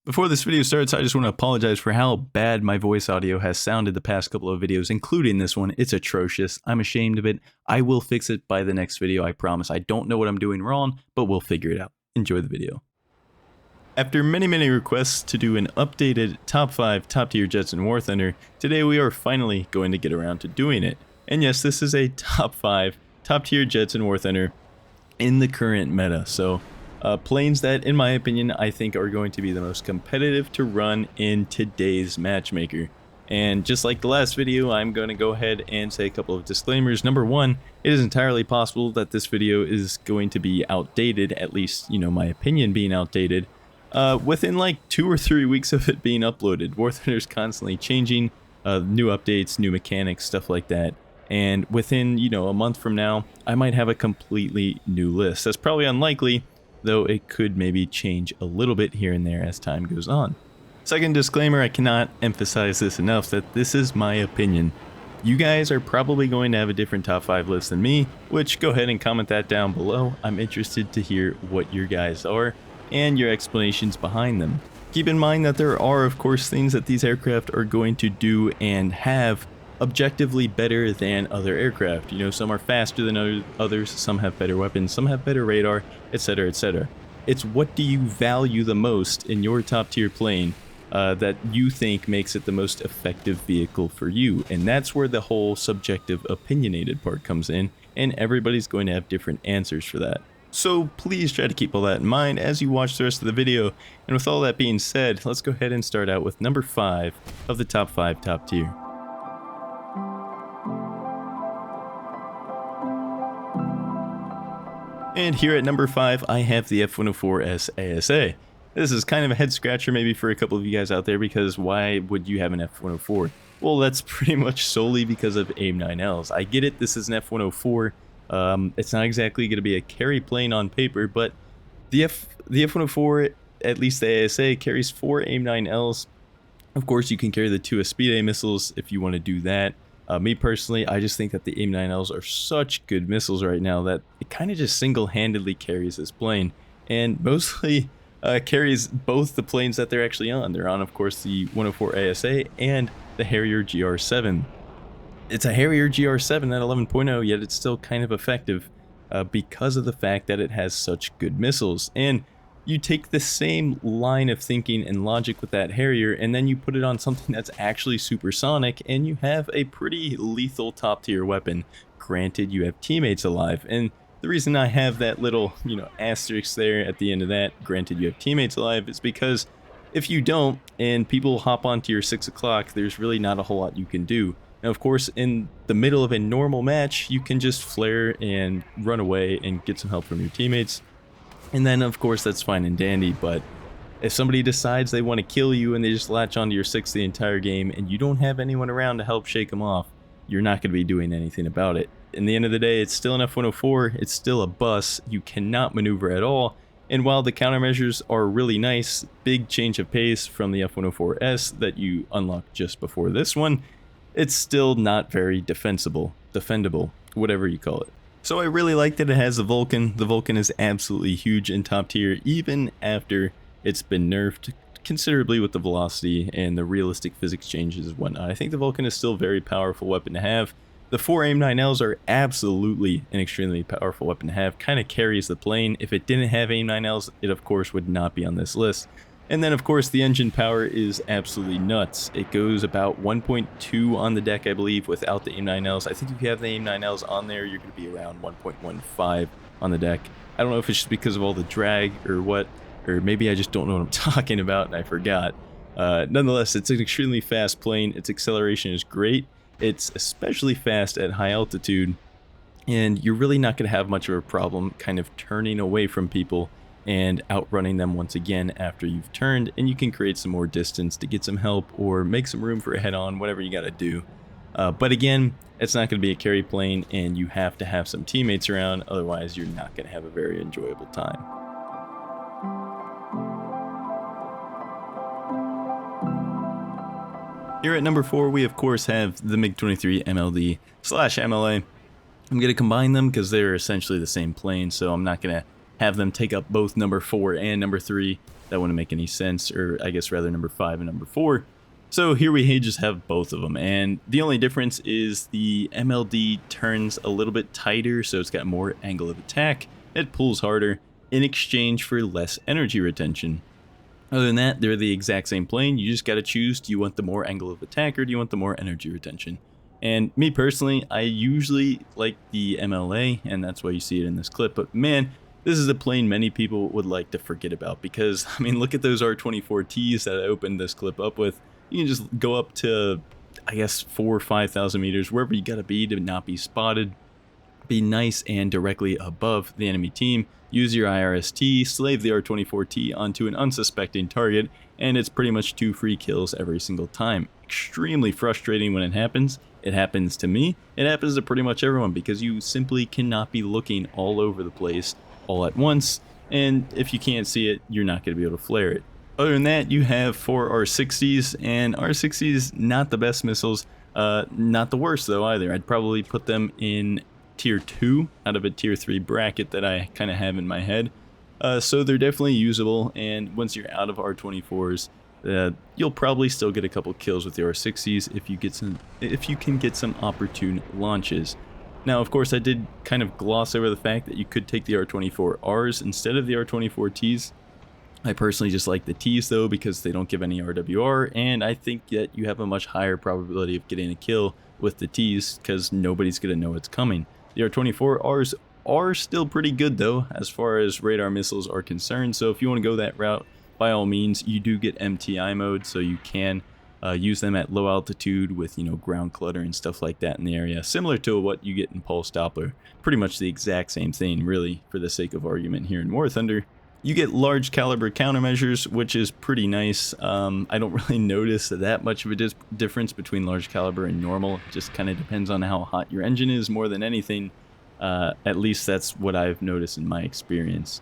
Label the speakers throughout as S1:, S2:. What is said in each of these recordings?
S1: Before this video starts, I just want to apologize for how bad my voice audio has sounded the past couple of videos, including this one. It's atrocious. I'm ashamed of it. I will fix it by the next video, I promise. I don't know what I'm doing wrong, but we'll figure it out. Enjoy the video. After many requests to do an updated top 5 top tier jets in War Thunder, today we are finally going to get around to doing it. And yes, this is a top 5 top tier jets in War Thunder in the current meta. So planes that, in my opinion, I think are going to be the most competitive to run in today's matchmaker. And just like the last video, I'm going to go ahead and say a couple of disclaimers. Number one, it is entirely possible that this video is going to be outdated, at least, my opinion being outdated, within like 2 or 3 weeks of it being uploaded. War Thunder is constantly changing, new updates, new mechanics, stuff like that. And within, a month from now, I might have a completely new list. That's probably unlikely, though it could maybe change a little bit here and there as time goes on. Second disclaimer, I cannot emphasize this enough, that this is my opinion. You guys are probably going to have a different top 5 list than me, which go ahead and comment that down below. I'm interested to hear what your guys are and your explanations behind them. Keep in mind that there are, of course, things that these aircraft are going to do and have objectively better than other aircraft. Some are faster than others, some have better weapons, some have better radar, etc, etc. It's what do you value the most in your top tier plane that you think makes it the most effective vehicle for you, and that's where the whole subjective opinionated part comes in, and everybody's going to have different answers for that. So please try to keep all that in mind as you watch the rest of the video. And with all that being said, let's go ahead and start out with number 5 of the top 5 top tier. And here at number 5, I have the F-104S ASA. This is kind of a head scratcher maybe for a couple of you guys out there, because why would you have an F-104? Well, that's pretty much solely because of AIM-9Ls. I get it, this is an F-104. It's not exactly going to be a carry plane on paper, but the F-104, at least the ASA, carries 4 AIM-9Ls. Of course, you can carry the 2 Speed A missiles if you want to do that. Me personally, I just think that the AIM-9Ls are such good missiles right now that it kind of just single-handedly carries this plane, and mostly carries both the planes that they're actually on. They're on, of course, the 104 ASA and the Harrier GR7. It's a Harrier GR7 at 11.0, yet it's still kind of effective because of the fact that it has such good missiles. And you take the same line of thinking and logic with that Harrier, and then you put it on something that's actually supersonic, and you have a pretty lethal top tier weapon. Granted, you have teammates alive, and the reason I have that little, asterisk there at the end of that, granted you have teammates alive, is because if you don't, and people hop onto your 6 o'clock, there's really not a whole lot you can do. Now, of course, in the middle of a normal match, you can just flare and run away and get some help from your teammates. And then, of course, that's fine and dandy, but if somebody decides they want to kill you and they just latch onto your 6 the entire game and you don't have anyone around to help shake them off, you're not going to be doing anything about it. In the end of the day, it's still an F-104, it's still a bus, you cannot maneuver at all, and while the countermeasures are really nice, big change of pace from the F-104S that you unlocked just before this one, it's still not very defensible, whatever you call it. So I really like that it has the Vulcan. The Vulcan is absolutely huge in top tier, even after it's been nerfed considerably with the velocity and the realistic physics changes and whatnot. I think the Vulcan is still a very powerful weapon to have. The 4 AIM-9Ls are absolutely an extremely powerful weapon to have, kind of carries the plane. If it didn't have AIM-9Ls, it of course would not be on this list. And then, of course, the engine power is absolutely nuts. It goes about 1.2 on the deck, I believe, without the AIM-9Ls. I think if you have the AIM-9Ls on there, you're going to be around 1.15 on the deck. I don't know if it's just because of all the drag or what, or maybe I just don't know what I'm talking about and I forgot. Nonetheless, it's an extremely fast plane. Its acceleration is great. It's especially fast at high altitude, and you're really not going to have much of a problem kind of turning away from people and outrunning them once again after you've turned, and you can create some more distance to get some help or make some room for a head-on, whatever you gotta do. But again, it's not going to be a carry plane, and you have to have some teammates around, otherwise you're not going to have a very enjoyable time. Here at number 4, we of course have the MiG-23 MLD / MLA. I'm going to combine them because they're essentially the same plane, so I'm not going to have them take up both number 4 and number 3. That wouldn't make any sense, or I guess rather number 5 and number 4. So here we just have both of them, and the only difference is the MLD turns a little bit tighter, so it's got more angle of attack, it pulls harder, in exchange for less energy retention. Other than that, they're the exact same plane, you just gotta choose, do you want the more angle of attack or do you want the more energy retention? And me personally, I usually like the MLA, and that's why you see it in this clip, but man, this is a plane many people would like to forget about, because, I mean, look at those R-24Ts that I opened this clip up with. You can just go up to, I guess, 4,000 or 5,000 meters, wherever you gotta be to not be spotted. Be nice and directly above the enemy team. Use your IRST, slave the R-24T onto an unsuspecting target, and it's pretty much 2 free kills every single time. Extremely frustrating when it happens. It happens to me. It happens to pretty much everyone, because you simply cannot be looking all over the place all at once, and if you can't see it, you're not going to be able to flare it. Other than that, you have 4 R60s, and R60s, not the best missiles, not the worst though either. I'd probably put them in tier 2 out of a tier 3 bracket that I kind of have in my head. So they're definitely usable, and once you're out of R24s, you'll probably still get a couple kills with the R60s if you can get some opportune launches. Now, of course, I did kind of gloss over the fact that you could take the R24Rs instead of the R24Ts. I personally just like the Ts though, because they don't give any RWR, and I think that you have a much higher probability of getting a kill with the Ts, because nobody's going to know it's coming. The R24Rs are still pretty good though, as far as radar missiles are concerned, so if you want to go that route, by all means, you do get MTI mode, so you can use them at low altitude with, you know, ground clutter and stuff like that in the area, similar to what you get in Pulse Doppler. Pretty much the exact same thing, really, for the sake of argument here in War Thunder. You get large caliber countermeasures, which is pretty nice. I don't really notice that much of a difference between large caliber and normal. It just kind of depends on how hot your engine is more than anything. At least that's what I've noticed in my experience.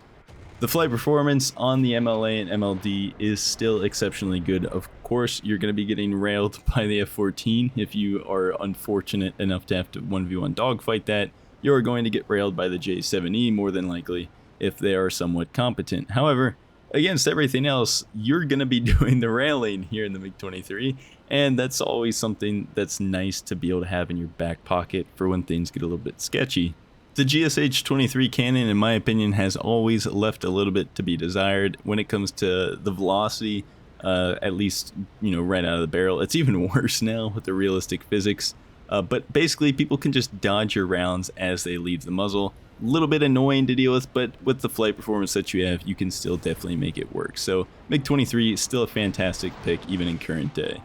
S1: The flight performance on the MLA and MLD is still exceptionally good. Of course, you're going to be getting railed by the F-14 if you are unfortunate enough to have to 1v1 dogfight that. You're going to get railed by the J7E more than likely, if they are somewhat competent. However, against everything else, you're going to be doing the railing here in the MiG-23, and that's always something that's nice to be able to have in your back pocket for when things get a little bit sketchy. The GSH-23 cannon, in my opinion, has always left a little bit to be desired when it comes to the velocity, at least, you know, right out of the barrel. It's even worse now with the realistic physics, but basically people can just dodge your rounds as they leave the muzzle. A little bit annoying to deal with, but with the flight performance that you have, you can still definitely make it work. So MiG-23 is still a fantastic pick even in current day.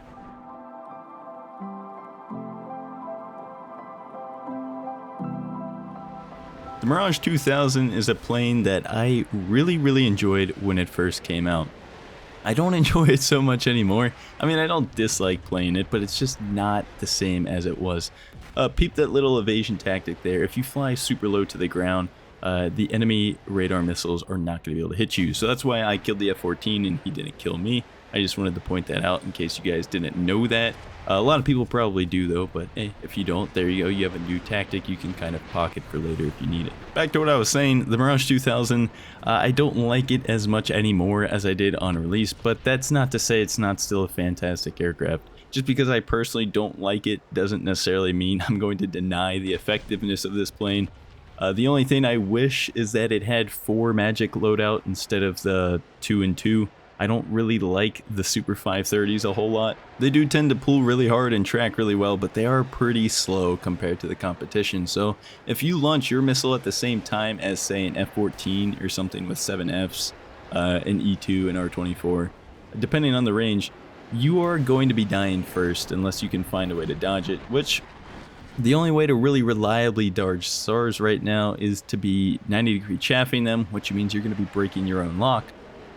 S1: The Mirage 2000 is a plane that I really enjoyed when it first came out. I don't enjoy it so much anymore. I mean, I don't dislike playing it, but it's just not the same as it was. Peep that little evasion tactic there. If you fly super low to the ground, the enemy radar missiles are not going to be able to hit you. So that's why I killed the F-14 and he didn't kill me. I just wanted to point that out in case you guys didn't know that. A lot of people probably do though, but hey, if you don't, there you go. You have a new tactic you can kind of pocket for later if you need it. Back to what I was saying, the Mirage 2000, I don't like it as much anymore as I did on release, but that's not to say it's not still a fantastic aircraft. Just because I personally don't like it doesn't necessarily mean I'm going to deny the effectiveness of this plane. The only thing I wish is that it had 4 magic loadout instead of the 2 and 2. I don't really like the Super 530s a whole lot. They do tend to pull really hard and track really well, but they are pretty slow compared to the competition. So if you launch your missile at the same time as, say, an F-14 or something with 7 Fs, an E2 and R-24, depending on the range, you are going to be dying first unless you can find a way to dodge it, which the only way to really reliably dodge SARs right now is to be 90-degree chaffing them, which means you're going to be breaking your own lock,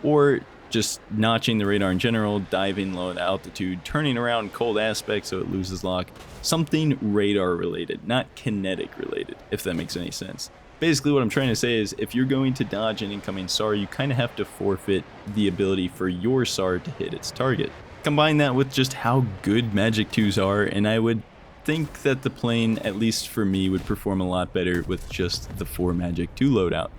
S1: or just notching the radar in general, diving low at altitude, turning around cold aspect so it loses lock. Something radar related, not kinetic related, if that makes any sense. Basically what I'm trying to say is if you're going to dodge an incoming SAR, you kind of have to forfeit the ability for your SAR to hit its target. Combine that with just how good Magic 2s are, and I would think that the plane, at least for me, would perform a lot better with just the 4 Magic 2 loadout.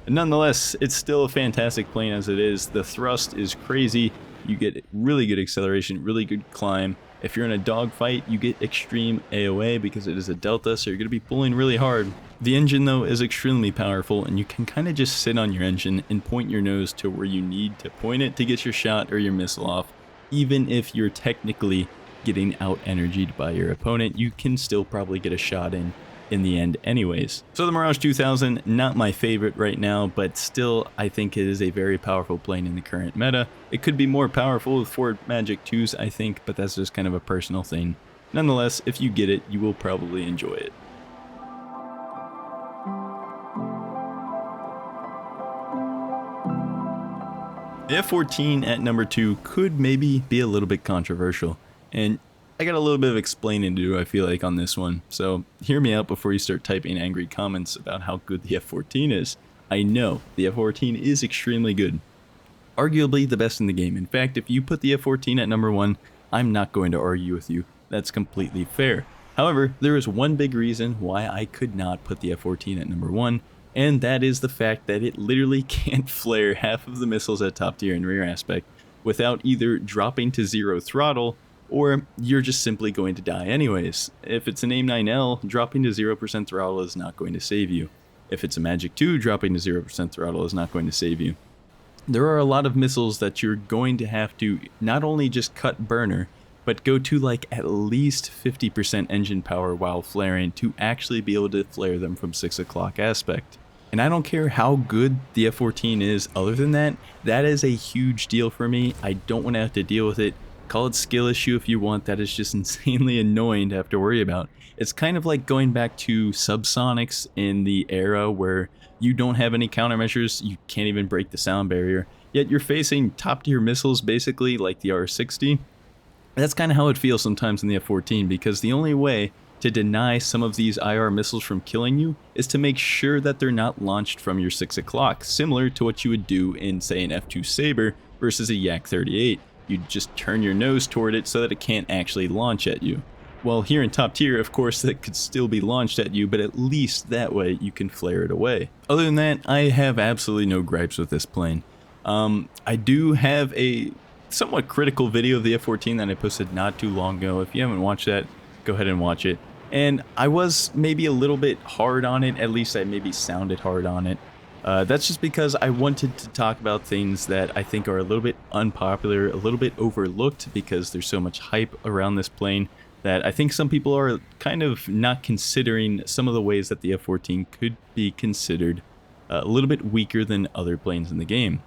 S1: Nonetheless, it's still a fantastic plane as it is. The thrust is crazy. You get really good acceleration, really good climb. If you're in a dogfight, you get extreme AOA because it is a delta, so you're going to be pulling really hard. The engine, though, is extremely powerful, and you can kind of just sit on your engine and point your nose to where you need to point it to get your shot or your missile off. Even if you're technically getting out-energied by your opponent, you can still probably get a shot in the end anyways. So the Mirage 2000, not my favorite right now, but still I think it is a very powerful plane in the current meta. It could be more powerful with 4 Magic 2s, I think, but that's just kind of a personal thing. Nonetheless, if you get it, you will probably enjoy it. The F-14 at number 2 could maybe be a little bit controversial, and I got a little bit of explaining to do, I feel like, on this one, so hear me out before you start typing angry comments about how good the F-14 is. I know, the F-14 is extremely good. Arguably the best in the game. In fact, if you put the F-14 at number 1, I'm not going to argue with you. That's completely fair. However, there is one big reason why I could not put the F-14 at number 1, and that is the fact that it literally can't flare half of the missiles at top tier and rear aspect without either dropping to 0 throttle, or you're just simply going to die anyways. If it's an AIM-9L, dropping to 0% throttle is not going to save you. If it's a Magic 2, dropping to 0% throttle is not going to save you. There are a lot of missiles that you're going to have to not only just cut burner, but go to like at least 50% engine power while flaring to actually be able to flare them from 6 o'clock aspect. And I don't care how good the F-14 is other than that, that is a huge deal for me. I don't want to have to deal with it. Call it skill issue if you want, that is just insanely annoying to have to worry about. It's kind of like going back to subsonics in the era where you don't have any countermeasures, you can't even break the sound barrier, yet you're facing top tier missiles basically like the R-60. That's kind of how it feels sometimes in the F-14, because the only way to deny some of these IR missiles from killing you is to make sure that they're not launched from your 6 o'clock, similar to what you would do in, say, an F-2 Sabre versus a Yak-38. You'd just turn your nose toward it so that it can't actually launch at you. Well, here in top tier, of course, that could still be launched at you, but at least that way you can flare it away. Other than that, I have absolutely no gripes with this plane. I do have a somewhat critical video of the F-14 that I posted not too long ago. If you haven't watched that, go ahead and watch it. And I was maybe a little bit hard on it, at least I maybe sounded hard on it. That's just because I wanted to talk about things that I think are a little bit unpopular, a little bit overlooked because there's so much hype around this plane that I think some people are kind of not considering some of the ways that the F-14 could be considered a little bit weaker than other planes in the game.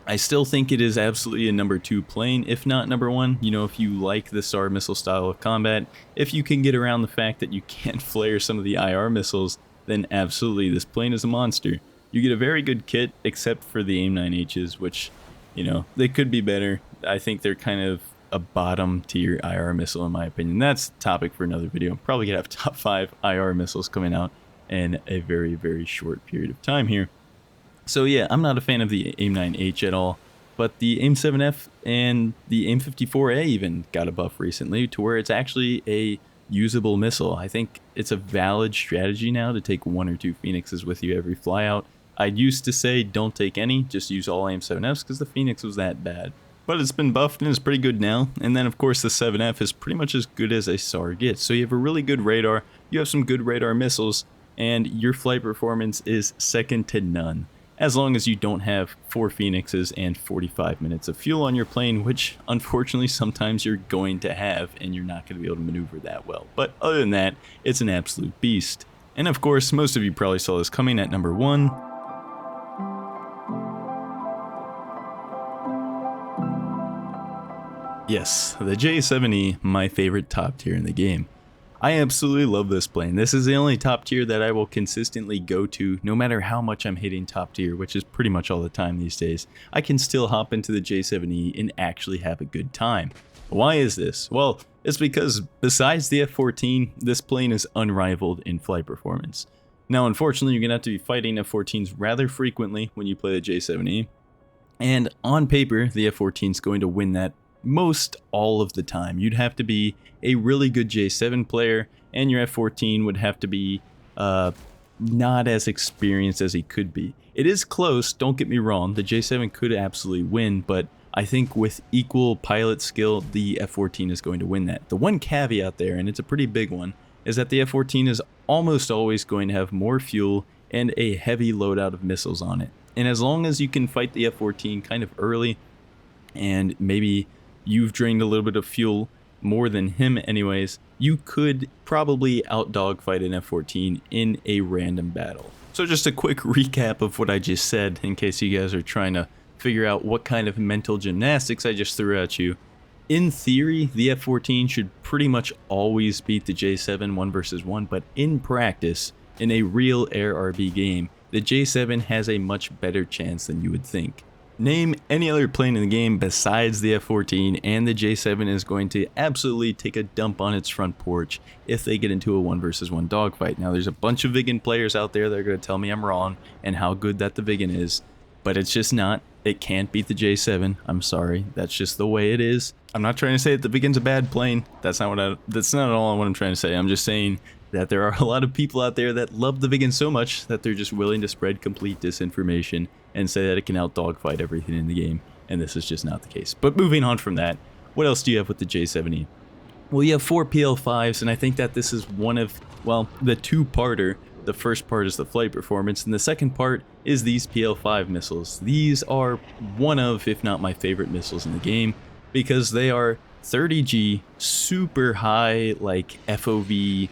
S1: I still think it is absolutely a number 2 plane, if not number 1. You know, if you like the SAR missile style of combat, if you can get around the fact that you can't flare some of the IR missiles, then absolutely this plane is a monster. You get a very good kit, except for the AIM-9Hs, which, you know, they could be better. I think they're kind of a bottom tier IR missile in my opinion. That's a topic for another video. I'm probably gonna have top 5 IR missiles coming out in a very, very short period of time here. So yeah, I'm not a fan of the AIM-9H at all, but the AIM-7F and the AIM-54A even got a buff recently to where it's actually a usable missile. I think it's a valid strategy now to take 1 or 2 Phoenixes with you every flyout. I used to say don't take any, just use all AIM-7Fs because the Phoenix was that bad. But it's been buffed and it's pretty good now. And then of course the 7F is pretty much as good as a SAR gets. So you have a really good radar, you have some good radar missiles, and your flight performance is second to none. As long as you don't have 4 Phoenixes and 45 minutes of fuel on your plane, which unfortunately sometimes you're going to have and you're not going to be able to maneuver that well. But other than that, it's an absolute beast. And of course, most of you probably saw this coming at number 1. Yes, the J7E, my favorite top tier in the game. I absolutely love this plane. This is the only top tier that I will consistently go to no matter how much I'm hitting top tier, which is pretty much all the time these days. I can still hop into the J7E and actually have a good time. Why is this? Well, it's because besides the F-14, this plane is unrivaled in flight performance. Now, unfortunately, you're going to have to be fighting F-14s rather frequently when you play the J7E. And on paper, the F-14 is going to win that most all of the time. You'd have to be a really good J7 player, and your F-14 would have to be not as experienced as he could be. It is close, don't get me wrong, the J7 could absolutely win, but I think with equal pilot skill, the F-14 is going to win that. The one caveat there, and it's a pretty big one, is that the F-14 is almost always going to have more fuel and a heavy loadout of missiles on it. And as long as you can fight the F-14 kind of early, and maybe you've drained a little bit of fuel more than him anyways, you could probably out-dogfight an F-14 in a random battle. So just a quick recap of what I just said, in case you guys are trying to figure out what kind of mental gymnastics I just threw at you. In theory, the F-14 should pretty much always beat the J7 1 versus 1, but in practice, in a real air RB game, the J7 has a much better chance than you would think. Name any other plane in the game besides the F-14 and the J7 is going to absolutely take a dump on its front porch if they get into a 1 versus 1 dogfight. Now there's a bunch of Viggen players out there that are going to tell me I'm wrong and how good that the Viggen is, but it's just not. It can't beat the J7. I'm sorry. That's just the way it is. I'm not trying to say that the Viggen's a bad plane. That's not all what I'm trying to say. I'm just saying that there are a lot of people out there that love the Viggen so much that they're just willing to spread complete disinformation and say that it can out dogfight everything in the game, and this is just not the case. But moving on from that, what else do you have with the J7E? Well, you have 4 PL5s, and I think that this is one of, well, the two-parter. The first part is the flight performance, and the second part is these PL5 missiles. These are one of, if not my favorite missiles in the game, because they are 30G, super high, like FOV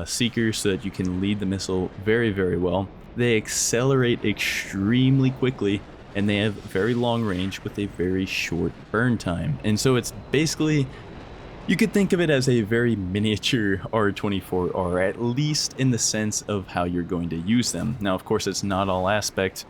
S1: seekers, so that you can lead the missile very, very well. They accelerate extremely quickly, and they have very long range with a very short burn time. And so it's basically, you could think of it as a very miniature R-24R, at least in the sense of how you're going to use them. Now, of course, it's not all aspect,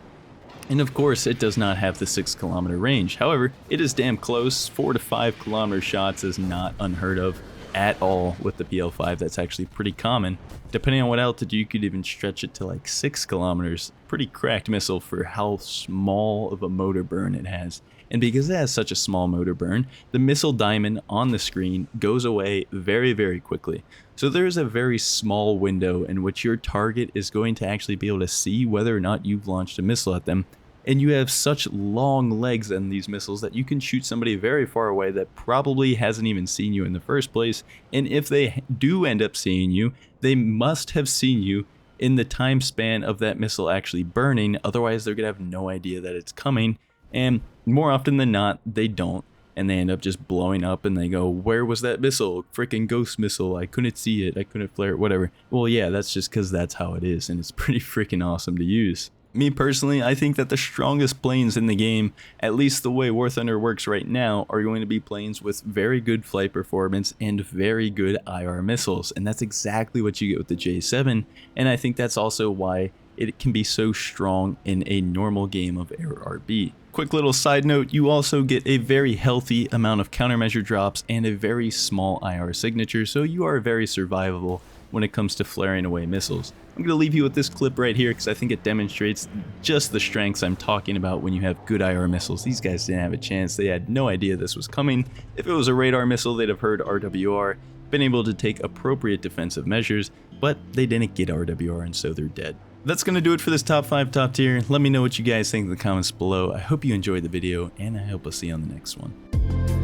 S1: and of course, it does not have the 6-kilometer range. However, it is damn close. 4 to 5 kilometer shots is not unheard of at all with the PL5. That's actually pretty common. Depending on what altitude, you could even stretch it to like 6 kilometers. Pretty cracked missile for how small of a motor burn it has. And because it has such a small motor burn, the missile diamond on the screen goes away very, very quickly. So there's a very small window in which your target is going to actually be able to see whether or not you've launched a missile at them. And you have such long legs on these missiles that you can shoot somebody very far away that probably hasn't even seen you in the first place. And if they do end up seeing you, they must have seen you in the time span of that missile actually burning. Otherwise, they're going to have no idea that it's coming. And more often than not, they don't. And they end up just blowing up and they go, where was that missile? Freaking ghost missile. I couldn't see it. I couldn't flare it, whatever. Well, yeah, that's just because that's how it is. And it's pretty freaking awesome to use. Me personally, I think that the strongest planes in the game, at least the way War Thunder works right now, are going to be planes with very good flight performance and very good IR missiles. And that's exactly what you get with the J7. And I think that's also why it can be so strong in a normal game of Air RB. Quick little side note, you also get a very healthy amount of countermeasure drops and a very small IR signature, so you are very survivable when it comes to flaring away missiles. I'm going to leave you with this clip right here because I think it demonstrates just the strengths I'm talking about when you have good IR missiles. These guys didn't have a chance. They had no idea this was coming. If it was a radar missile, they'd have heard RWR, been able to take appropriate defensive measures, but they didn't get RWR and so they're dead. That's going to do it for this top 5 top tier. Let me know what you guys think in the comments below. I hope you enjoyed the video and I hope I'll see you on the next one.